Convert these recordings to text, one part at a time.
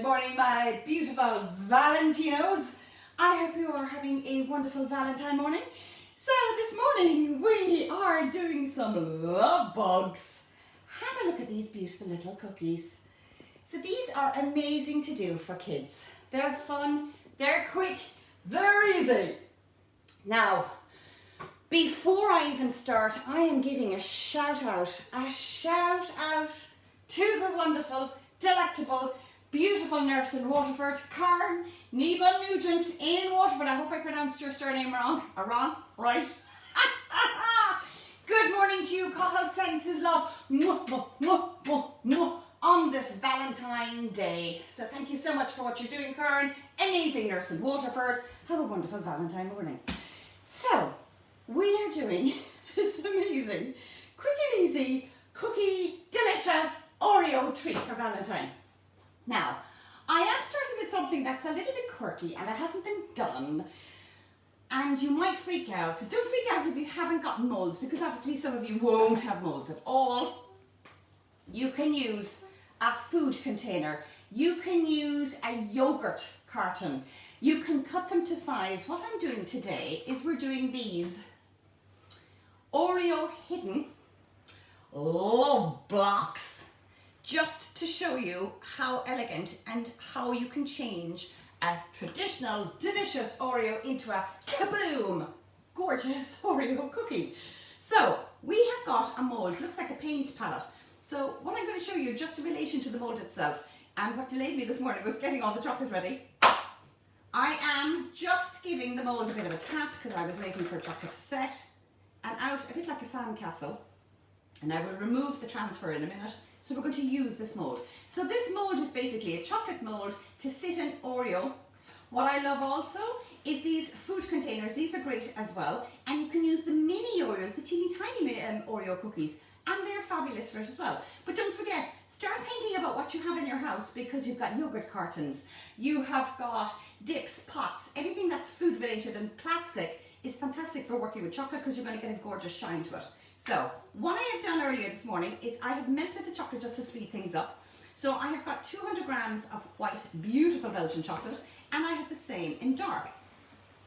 morning, my beautiful Valentinos. I hope you are having a wonderful Valentine morning. So this morning we are doing some love bugs. Have a look at these beautiful little cookies. So these are amazing to do for kids. They're fun, they're quick, they're easy. Now, before I even start, I am giving a shout out to the wonderful, delectable, beautiful nurse in Waterford, Karen Neba Nugent in Waterford. I hope I pronounced your surname wrong. Right? Good morning to you. God sends his love on this Valentine Day. So thank you so much for what you're doing, Karen. Amazing nurse in Waterford. Have a wonderful Valentine morning. So, we are doing this amazing, quick and easy, cookie, delicious Oreo treat for Valentine. Now, I am starting with something that's a little bit quirky and it hasn't been done. And you might freak out. So don't freak out if you haven't got molds, because obviously some of you won't have molds at all. You can use a food container. You can use a yogurt carton. You can cut them to size. What I'm doing today is we're doing these Oreo hidden love blocks, just to show you how elegant and how you can change a traditional delicious Oreo into a kaboom gorgeous Oreo cookie. So we have got a mold, looks like a paint palette. So what I'm going to show you just in relation to the mold itself, and what delayed me this morning was getting all the chocolate ready. I am just giving the mold a bit of a tap because I was waiting for chocolate to set, and out a bit like a sandcastle. And I will remove the transfer in a minute. So we're going to use this mold. So this mold is basically a chocolate mold to sit in Oreo. What I love also is these food containers. These are great as well. And you can use the mini Oreos, the teeny tiny Oreo cookies. And they're fabulous for it as well. But don't forget, start thinking about what you have in your house, because you've got yogurt cartons, you have got dips, pots, anything that's food related, and plastic is fantastic for working with chocolate because you're going to get a gorgeous shine to it. So what I have done earlier this morning is I have melted the chocolate just to speed things up. So I have got 200 grams of white, beautiful Belgian chocolate, and I have the same in dark.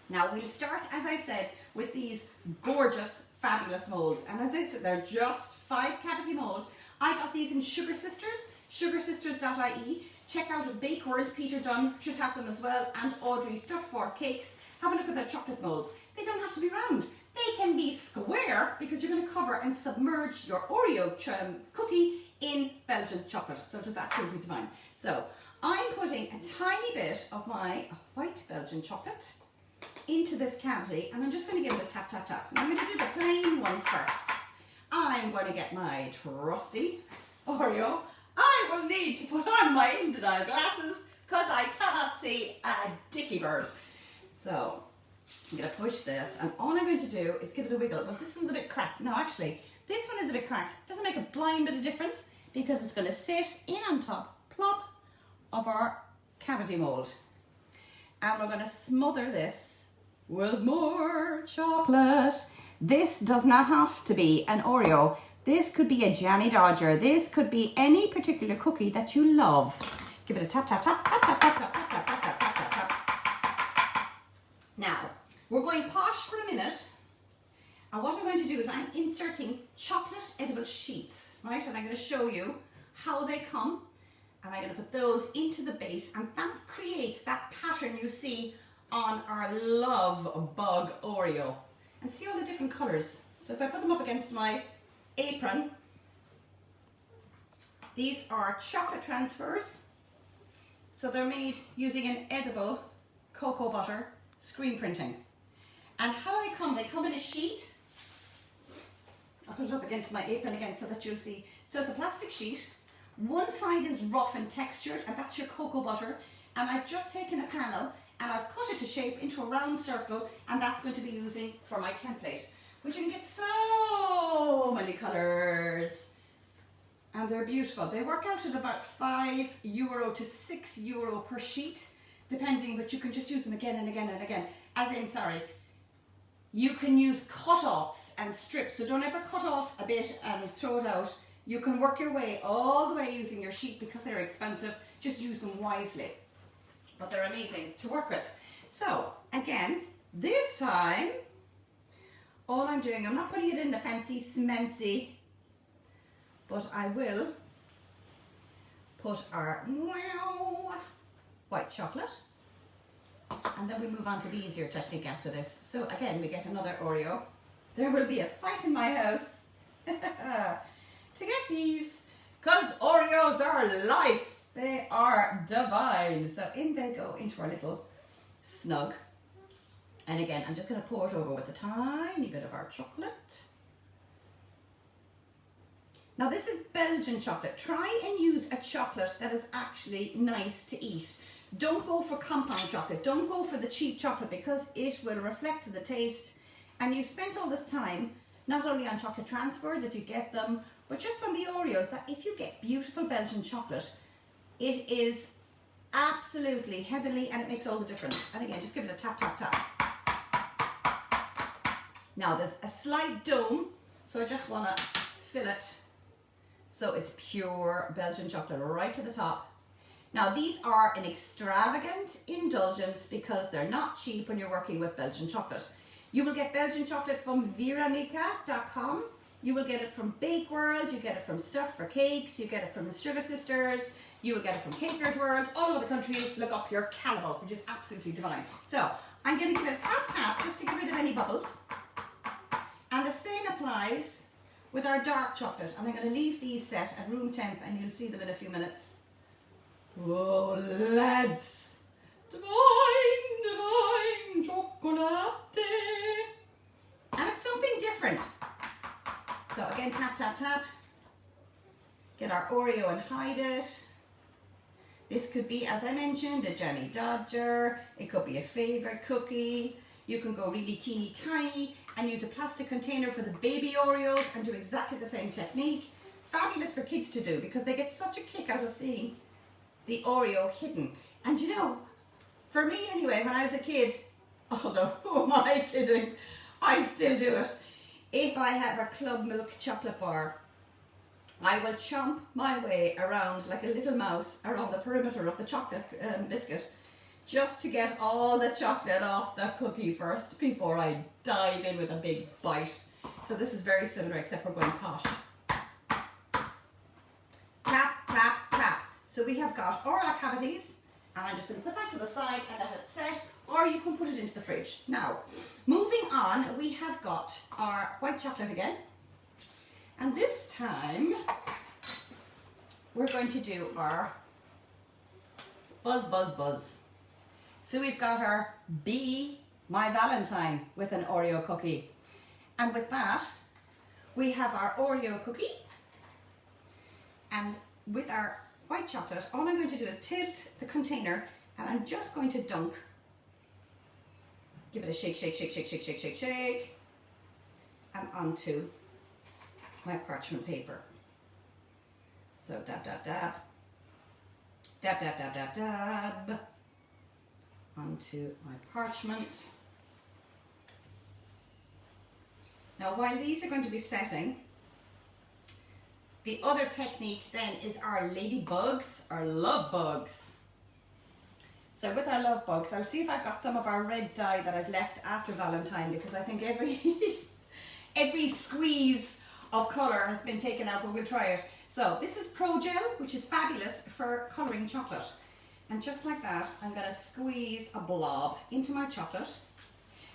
Now we'll start, as I said, with these gorgeous, fabulous molds. And as I said, they're just 5 cavity mold. I got these in Sugar Sisters, sugarsisters.ie. Check out Bake World, Peter Dunn should have them as well, and Audrey Stuff for Cakes. Have a look at their chocolate molds. They don't have to be round. They can be square because you're going to cover and submerge your Oreo cookie in Belgian chocolate. So it is absolutely divine. So I'm putting a tiny bit of my white Belgian chocolate into this cavity, and I'm just going to give it a tap, tap, tap. Now I'm going to do the plain one first. I'm going to get my trusty Oreo. I will need to put on my in denial glasses because I cannot see a dicky bird. So I'm going to push this, and all I'm going to do is give it a wiggle. But this one's a bit cracked. No, actually, this one is a bit cracked. Doesn't make a blind bit of difference because it's going to sit in on top, plop, of our cavity mold. And we're going to smother this with more chocolate. This does not have to be an Oreo. This could be a Jammy Dodger. This could be any particular cookie that you love. Give it a tap, tap, tap, tap, tap, tap, tap, tap, tap, tap, tap, tap, tap. Now, we're going posh for a minute. And what I'm going to do is I'm inserting chocolate edible sheets, right? And I'm going to show you how they come. And I'm going to put those into the base, and that creates that pattern you see on our love bug Oreo. And see all the different colours. So if I put them up against my apron, these are chocolate transfers. So they're made using an edible cocoa butter screen printing. And how they come in a sheet. I'll put it up against my apron again so that you'll see. So it's a plastic sheet. One side is rough and textured, and that's your cocoa butter. And I've just taken a panel and I've cut it to shape into a round circle, and that's going to be using for my template, which you can get so many colours. And they're beautiful. They work out at about €5 to €6 per sheet, depending, but you can just use them again and again and again. As in, sorry, you can use cut-offs and strips. So don't ever cut off a bit and throw it out. You can work your way all the way using your sheet because they're expensive. Just use them wisely. But they're amazing to work with. So, again, this time, all I'm doing, I'm not putting it in the fancy smancy, but I will put our white chocolate, and then we move on to the easier technique after this. So again, we get another Oreo. There will be a fight in my house to get these, because Oreos are life. They are divine. So in they go into our little snug. And again, I'm just going to pour it over with a tiny bit of our chocolate. Now this is Belgian chocolate. Try and use a chocolate that is actually nice to eat. Don't go for compound chocolate. Don't go for the cheap chocolate because it will reflect the taste. And you spent all this time not only on chocolate transfers if you get them, but just on the Oreos, that if you get beautiful Belgian chocolate, it is absolutely heavenly and it makes all the difference. And again, just give it a tap, tap, tap. Now there's a slight dome, so I just want to fill it so it's pure Belgian chocolate right to the top. Now these are an extravagant indulgence because they're not cheap when you're working with Belgian chocolate. You will get Belgian chocolate from viramika.com. You will get it from Bake World, you get it from Stuff for Cakes, you get it from the Sugar Sisters, you will get it from Caker's World, all over the country. Look up your Calabo, which is absolutely divine. So I'm going to give it a tap tap just to get rid of any bubbles. And the same applies with our dark chocolate. And I'm going to leave these set at room temp and you'll see them in a few minutes. Oh lads, divine, divine chocolate. And it's something different. So again, tap, tap, tap. Get our Oreo and hide it. This could be, as I mentioned, a Jammy Dodger. It could be a favorite cookie. You can go really teeny tiny and use a plastic container for the baby Oreos and do exactly the same technique. Fabulous for kids to do because they get such a kick out of seeing the Oreo hidden. And you know, for me anyway, when I was a kid, although who am I kidding, I still do it. If I have a Club Milk chocolate bar, I will chomp my way around like a little mouse around the perimeter of the chocolate biscuit just to get all the chocolate off the cookie first before I dive in with a big bite. So this is very similar except we're going posh. Tap, tap, tap. So we have got Oreo cavities and I'm just going to put that to the side and let it set, or you can put it into the fridge. Now, moving on, we have got our white chocolate again. And this time, we're going to do our buzz, buzz, buzz. So we've got our Be My Valentine with an Oreo cookie. And with that, we have our Oreo cookie. And with our white chocolate, all I'm going to do is tilt the container and I'm just going to dunk. Give it a shake, shake, shake, shake, shake, shake, shake, shake. And onto my parchment paper. So dab, dab, dab. Dab, dab, dab, dab, dab. Onto my parchment. Now while these are going to be setting, the other technique then is our ladybugs, our love bugs. So with our love bugs, I'll see if I've got some of our red dye that I've left after Valentine because I think every squeeze of colour has been taken out, but we'll try it. So this is Pro Gel, which is fabulous for colouring chocolate. And just like that, I'm going to squeeze a blob into my chocolate.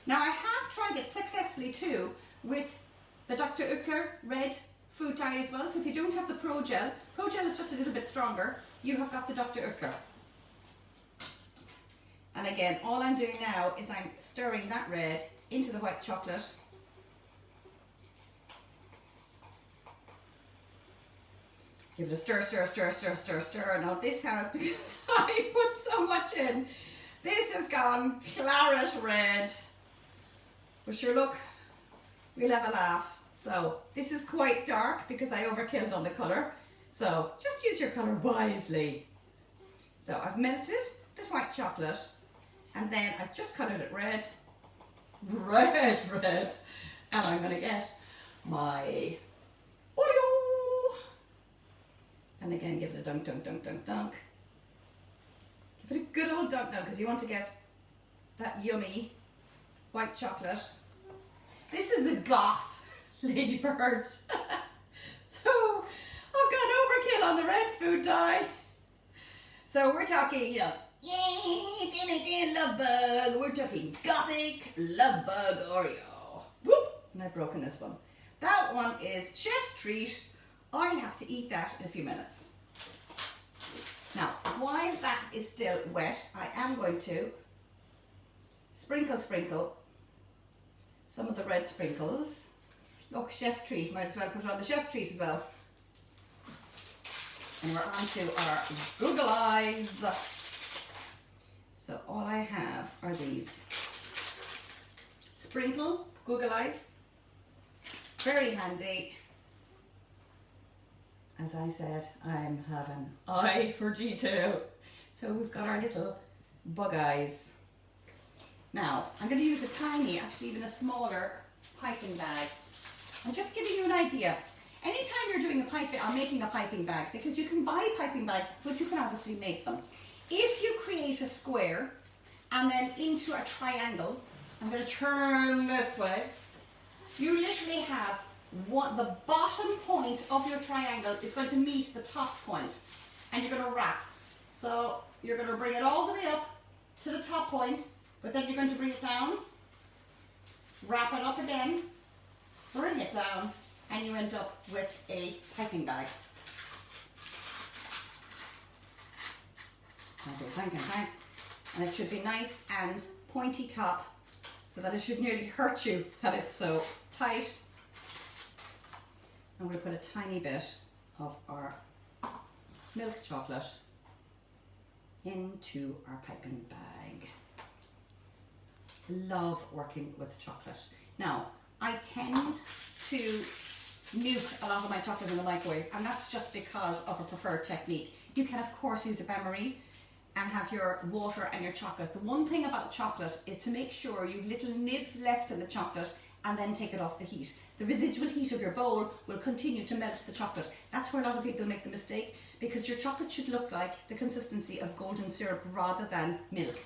Now I have tried it successfully too with the Dr. Oetker red food dye as well. So if you don't have the Pro Gel is just a little bit stronger, you have got the Dr. Oetker. And again, all I'm doing now is I'm stirring that red into the white chocolate. Give it a stir, stir, stir, stir, stir, stir. Now this has, because I put so much in, this has gone claret red. But sure, look, we'll have a laugh. So this is quite dark because I overkilled on the colour. So just use your colour wisely. So I've melted the white chocolate and then I've just coloured it red. Red. And I'm going to get my Oreo. dunk, dunk, dunk, dunk, dunk. Give it a good old dunk now, because you want to get that yummy white chocolate. This is the goth ladybird. So I've got overkill on the red food dye. So we're talking, you know, yay, love bug. We're talking gothic love bug Oreo. Whoop! And I've broken this one. That one is chef's treat. I'll have to eat that in a few minutes. Now, while that is still wet, I am going to sprinkle some of the red sprinkles. Look, chef's treat. Might as well put it on the chef's treat as well. And we're on to our Google eyes. So all I have are these sprinkle Google eyes. Very handy. As I said, I'm having eye for detail. So we've got our little bug eyes. Now, I'm going to use a tiny, actually even a smaller piping bag. I'm just giving you an idea. Anytime you're doing a piping or making a piping bag, because you can buy piping bags, but you can obviously make them. If you create a square and then into a triangle, I'm going to turn this way, you literally have the bottom point of your triangle is going to meet the top point, and you're going to wrap. So you're going to bring it all the way up to the top point, but then you're going to bring it down, wrap it up again, bring it down, and you end up with a piping bag. And it should be nice and pointy top, so that it should nearly hurt you that it's so tight. And we'll put a tiny bit of our milk chocolate into our piping bag. Love working with chocolate. Now, I tend to nuke a lot of my chocolate in the microwave, and that's just because of a preferred technique. You can of course use a bain-marie and have your water and your chocolate. The one thing about chocolate is to make sure you've little nibs left in the chocolate and then take it off the heat. The residual heat of your bowl will continue to melt the chocolate. That's where a lot of people make the mistake, because your chocolate should look like the consistency of golden syrup rather than milk.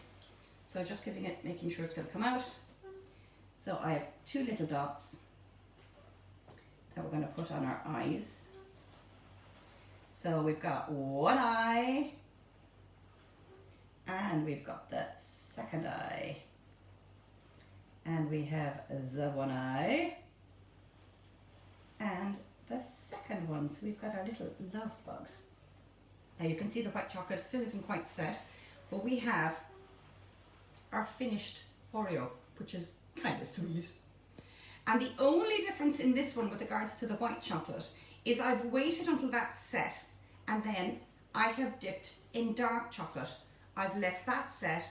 So just giving it, making sure it's going to come out. So I have 2 little dots that we're going to put on our eyes. So we've got one eye, and we've got the second eye, and we have the one eye and the second one. So we've got our little love bugs. Now you can see the white chocolate still isn't quite set, but we have our finished Oreo, which is kind of sweet. And the only difference in this one with regards to the white chocolate is I've waited until that's set, and then I have dipped in dark chocolate. I've left that set,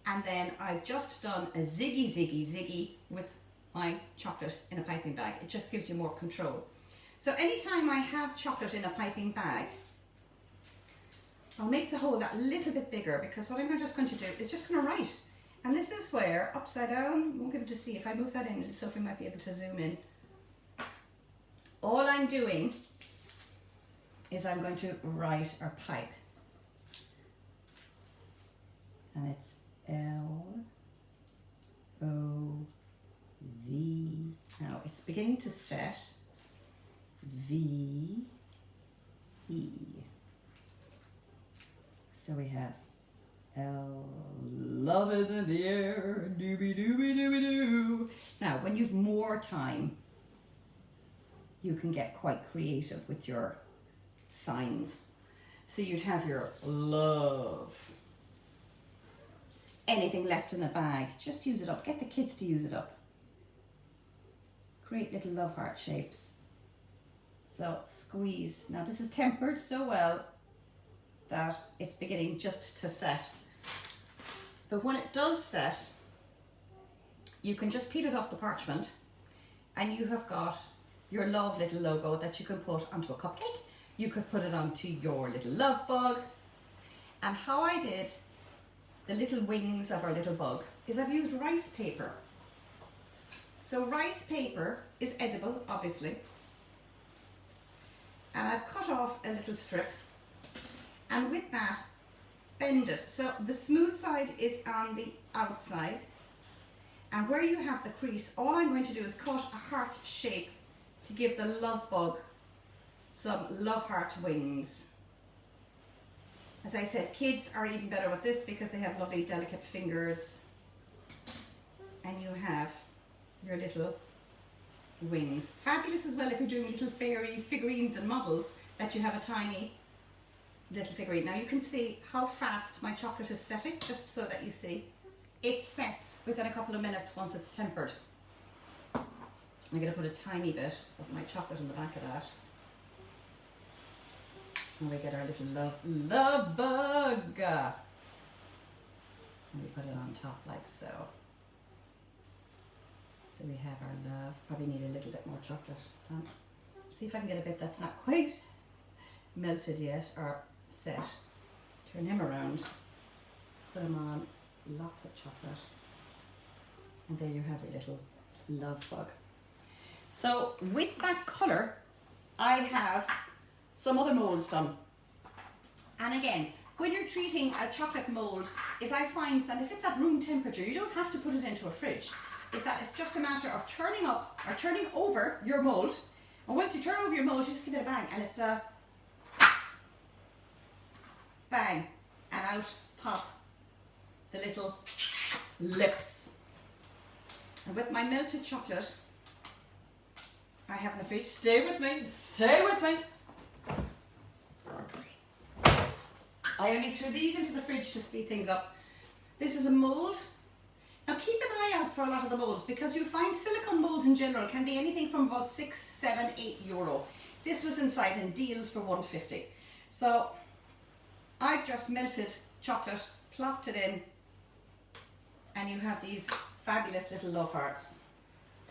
and then I've just done a ziggy with my chocolate in a piping bag. It just gives you more control. So anytime I have chocolate in a piping bag, I'll make the hole that little bit bigger, because what I'm just going to do is just going to write. And this is where, upside down, you won't be able to see. If I move that in, Sophie might be able to zoom in. All I'm doing is I'm going to write our pipe. And it's L-O-V. Now it's beginning to set. V-E. So we have L, love is in the air, doobie doobie doobie doo. Now, when you've more time, you can get quite creative with your signs. So you'd have your love. Anything left in the bag, just use it up. Get the kids to use it up. Create little love heart shapes. So squeeze. Now this is tempered so well that it's beginning just to set. But when it does set, you can just peel it off the parchment, and you have got your love little logo that you can put onto a cupcake. You could put it onto your little love bug. And how I did the little wings of our little bug is I've used rice paper. So rice paper is edible, obviously. And I've cut off a little strip, And with that, bend it. So the smooth side is on the outside. And where you have the crease, all I'm going to do is cut a heart shape to give the love bug some love heart wings. As I said, kids are even better with this because they have lovely delicate fingers. And you have your little wings. Fabulous as well if you're doing little fairy figurines and models, that you have a tiny little figurine. Now you can see how fast my chocolate is setting, just so that you see. It sets within a couple of minutes once it's tempered. I'm going to put a tiny bit of my chocolate in the back of that. And we get our little love bug. And we put it on top like so. So we have our love. Probably need a little bit more chocolate. See if I can get a bit that's not quite melted yet or set. Turn him around. Put him on. Lots of chocolate. And there you have your little love bug. So with that colour, I have some other moulds done. And again, when you're treating a chocolate mould, is I find that if it's at room temperature, you don't have to put it into a fridge. Is that it's just a matter of turning up or turning over your mould. And once you turn over your mould, you just give it a bang, and it's a bang, and out pop the little lips. And with my melted chocolate, I have in the fridge. Stay with me, stay with me. I only threw these into the fridge to speed things up. This is a mould. Now keep an eye out for a lot of the moulds, because you'll find silicone moulds in general can be anything from about €6, €7, €8. This was in sight in deals for €1.50. So I've just melted chocolate, plopped it in, and you have these fabulous little love hearts.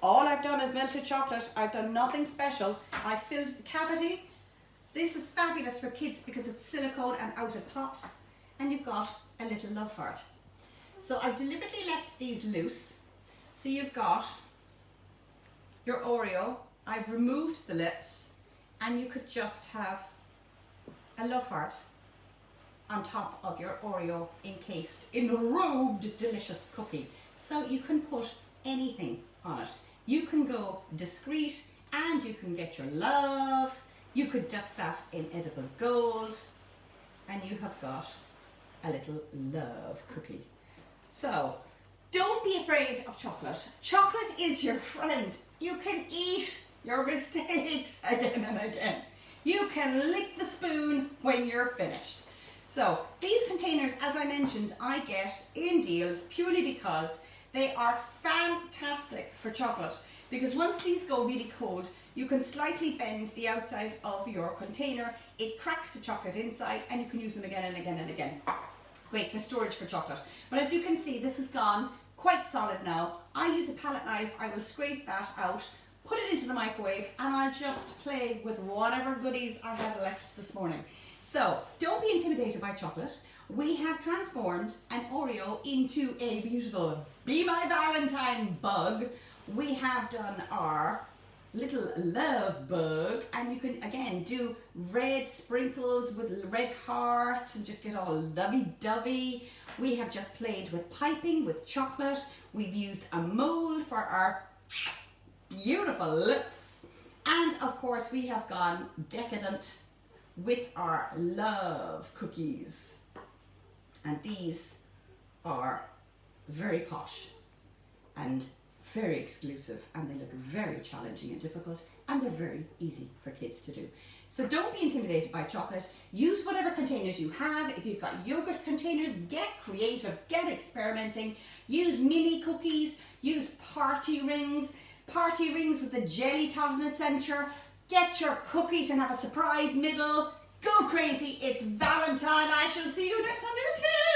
All I've done is melted chocolate. I've done nothing special. I filled the cavity. This is fabulous for kids because it's silicone and out it pops, and you've got a little love heart. So I've deliberately left these loose. So you've got your Oreo. I've removed the lips, and you could just have a love heart on top of your Oreo encased, enrobed, delicious cookie. So you can put anything on it. You can go discreet, and you can get your love. You could dust that in edible gold, and you have got a little love cookie. So don't be afraid of chocolate. Chocolate is your friend. You can eat your mistakes again and again. You can lick the spoon when you're finished. So these containers, as I mentioned, I get in deals purely because they are fantastic for chocolate. Because once these go really cold, you can slightly bend the outside of your container. It cracks the chocolate inside, and you can use them again and again and again. Great for storage for chocolate. But as you can see, this has gone quite solid now. I use a palette knife. I will scrape that out, put it into the microwave, and I'll just play with whatever goodies I have left this morning. So don't be intimidated by chocolate. We have transformed an Oreo into a beautiful Be My Valentine bug. We have done our little love bug, and you can again do red sprinkles with red hearts and just get all lovey-dovey. We have just played with piping with chocolate. We've used a mold for our beautiful lips, and of course we have gone decadent with our love cookies, and these are very posh and very exclusive, and they look very challenging and difficult, and they're very easy for kids to do. So don't be intimidated by chocolate. Use whatever containers you have. If you've got yogurt containers, get creative, get experimenting. Use mini cookies, use party rings with the jelly tot in the center. Get your cookies and have a surprise middle. Go crazy, it's Valentine. I shall see you next time in a tip.